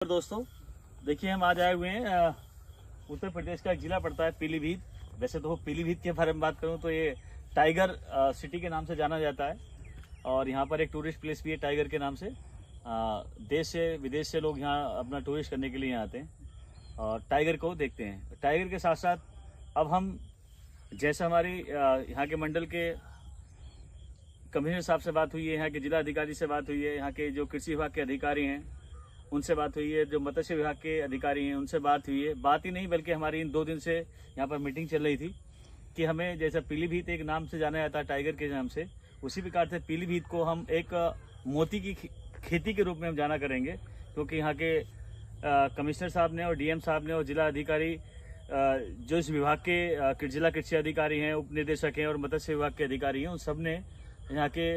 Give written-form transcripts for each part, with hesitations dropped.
दोस्तों देखिए, हम आज आए हुए हैं उत्तर प्रदेश का एक जिला पड़ता है पीलीभीत। वैसे तो पीलीभीत के बारे में बात करूं तो ये टाइगर सिटी के नाम से जाना जाता है और यहाँ पर एक टूरिस्ट प्लेस भी है टाइगर के नाम से। देश से विदेश से लोग यहाँ अपना टूरिस्ट करने के लिए आते हैं और टाइगर को देखते हैं। टाइगर के साथ साथ अब हम जैसे हमारी यहाँ के मंडल के कमिश्नर साहब से बात हुई है, यहाँ के जिला अधिकारी से बात हुई है, यहाँ के जो कृषि विभाग के अधिकारी हैं उनसे बात हुई है, जो मत्स्य विभाग के अधिकारी हैं उनसे बात हुई है। बात ही नहीं बल्कि हमारी इन 2 दिन से यहाँ पर मीटिंग चल रही थी कि हमें जैसा पीलीभीत एक नाम से जाना जाता है टाइगर के नाम से, उसी प्रकार से पीलीभीत को हम एक मोती की खेती के रूप में हम जाना करेंगे। क्योंकि यहाँ के कमिश्नर साहब ने और डीएम साहब ने और जिला अधिकारी जो इस विभाग के जिला कृषि अधिकारी हैं, उप निदेशक हैं और मत्स्य विभाग के अधिकारी हैं, उन सब ने यहाँ के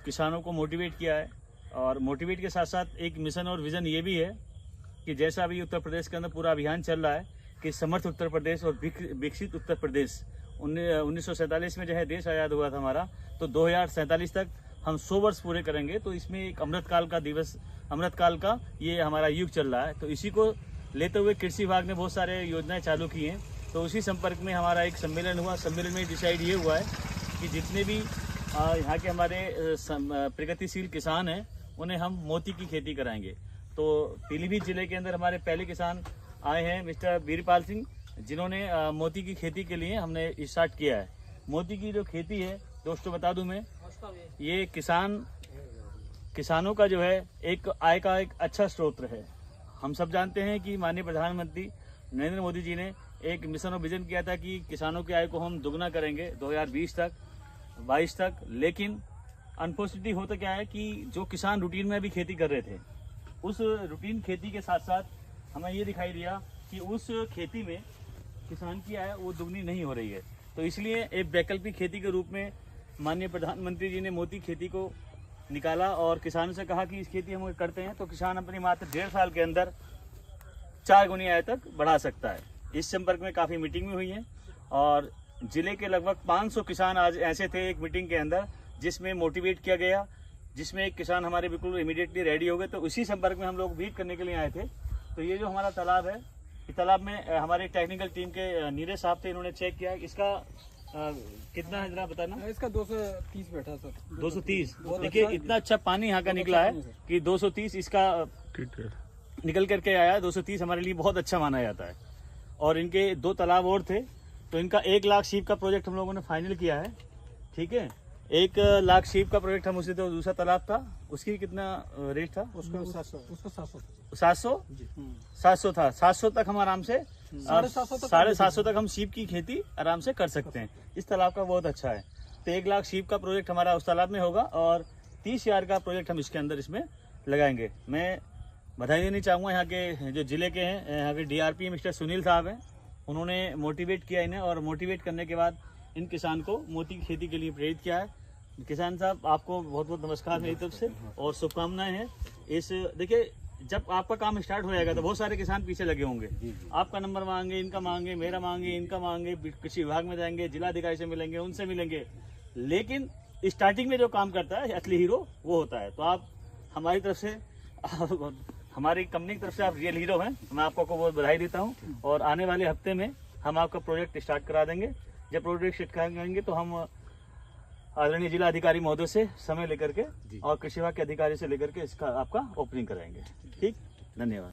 किसानों को मोटिवेट किया है। और मोटिवेट के साथ साथ एक मिशन और विज़न ये भी है कि जैसा अभी उत्तर प्रदेश के अंदर पूरा अभियान चल रहा है कि समर्थ उत्तर प्रदेश और विकसित उत्तर प्रदेश। 1947 में जो है देश आज़ाद हुआ था हमारा, तो 2047 तक हम 100 वर्ष पूरे करेंगे। तो इसमें एक अमृतकाल का ये हमारा युग चल रहा है। तो इसी को लेते हुए कृषि विभाग ने बहुत सारे योजनाएँ चालू की हैं। तो उसी संपर्क में हमारा एक सम्मेलन हुआ। सम्मेलन में डिसाइड ये हुआ है कि जितने भी यहाँ के हमारे प्रगतिशील किसान हैं उन्हें हम मोती की खेती कराएंगे। तो पीलीभीत जिले के अंदर हमारे पहले किसान आए हैं मिस्टर वीरपाल सिंह, जिन्होंने मोती की खेती के लिए हमने स्टार्ट किया है। मोती की जो खेती है दोस्तों बता दूं मैं, ये किसानों का जो है एक आय का एक अच्छा स्रोत है। हम सब जानते हैं कि माननीय प्रधानमंत्री नरेंद्र मोदी जी ने एक मिशन और विजन किया था कि किसानों की आय को हम दुगना करेंगे 2020 तक 22 तक। लेकिन अनफॉर्चुनेटली होता क्या है कि जो किसान रूटीन में भी खेती कर रहे थे, उस रूटीन खेती के साथ साथ हमें ये दिखाई दिया कि उस खेती में किसान की आय वो दुगनी नहीं हो रही है। तो इसलिए एक वैकल्पिक खेती के रूप में माननीय प्रधानमंत्री जी ने मोती खेती को निकाला और किसानों से कहा कि इस खेती हम करते हैं तो किसान अपनी मात्र 1.5 साल के अंदर 4 गुनी आय तक बढ़ा सकता है। इस संपर्क में काफ़ी मीटिंग भी हुई है और जिले के लगभग 500 किसान आज ऐसे थे एक मीटिंग के अंदर जिसमें मोटिवेट किया गया, जिसमें एक किसान हमारे बिल्कुल इमीडिएटली रेडी हो गए। तो उसी संपर्क में हम लोग विजिट करने के लिए आए थे। तो ये जो हमारा तालाब है, इस तालाब में हमारे टेक्निकल टीम के नीरज साहब थे, इन्होंने चेक किया। इसका कितना है जरा बताना। इसका 230 बैठा सर। 230। देखिए इतना अच्छा पानी यहाँ का निकला है कि 230 इसका निकल करके आया। 230 हमारे लिए बहुत अच्छा माना जाता है। और इनके 2 तालाब और थे, तो इनका 1 लाख शीप का प्रोजेक्ट हम लोगों ने फाइनल किया है। ठीक है, 1 लाख शीप का प्रोजेक्ट हम उसे, तो दूसरा तालाब था उसकी कितना रेट था उसका 700 था। 700 तक हम आराम से 750 तक हम शीप की खेती आराम से कर सकते हैं। इस तालाब का बहुत अच्छा है। तो 1 लाख शीप का प्रोजेक्ट हमारा उस तालाब में होगा और 30,000 का प्रोजेक्ट हम इसके अंदर इसमें लगाएंगे। मैं बधाई देनी चाहूँगा यहाँ के जो जिले के हैं, यहाँ के DRP मिस्टर सुनील साहब हैं, उन्होंने मोटिवेट किया इन्हें और मोटिवेट करने के बाद इन किसान को मोती की खेती के लिए प्रेरित किया है। किसान साहब आपको बहुत बहुत नमस्कार मेरी तरफ से और शुभकामनाएं हैं। देखिए जब आपका काम स्टार्ट हो जाएगा तो बहुत सारे किसान पीछे लगे होंगे, आपका नंबर मांगे, इनका मांगे, मेरा मांगे, इनका मांगे, कृषि विभाग में जाएंगे, जिला अधिकारी से मिलेंगे, उनसे मिलेंगे। लेकिन स्टार्टिंग में जो काम करता है असली हीरो वो होता है। तो आप हमारी तरफ से हमारी कंपनी की तरफ से आप रियल हीरो हैं। मैं आपको बहुत बधाई देता हूं और आने वाले हफ्ते में हम आपका प्रोजेक्ट स्टार्ट करा देंगे। जब प्रोजेक्ट स्टार्ट करेंगे तो हम आदरणीय जिला अधिकारी महोदय से समय लेकर के और कृषि विभाग के अधिकारी से लेकर के इसका आपका ओपनिंग कराएंगे। ठीक, धन्यवाद।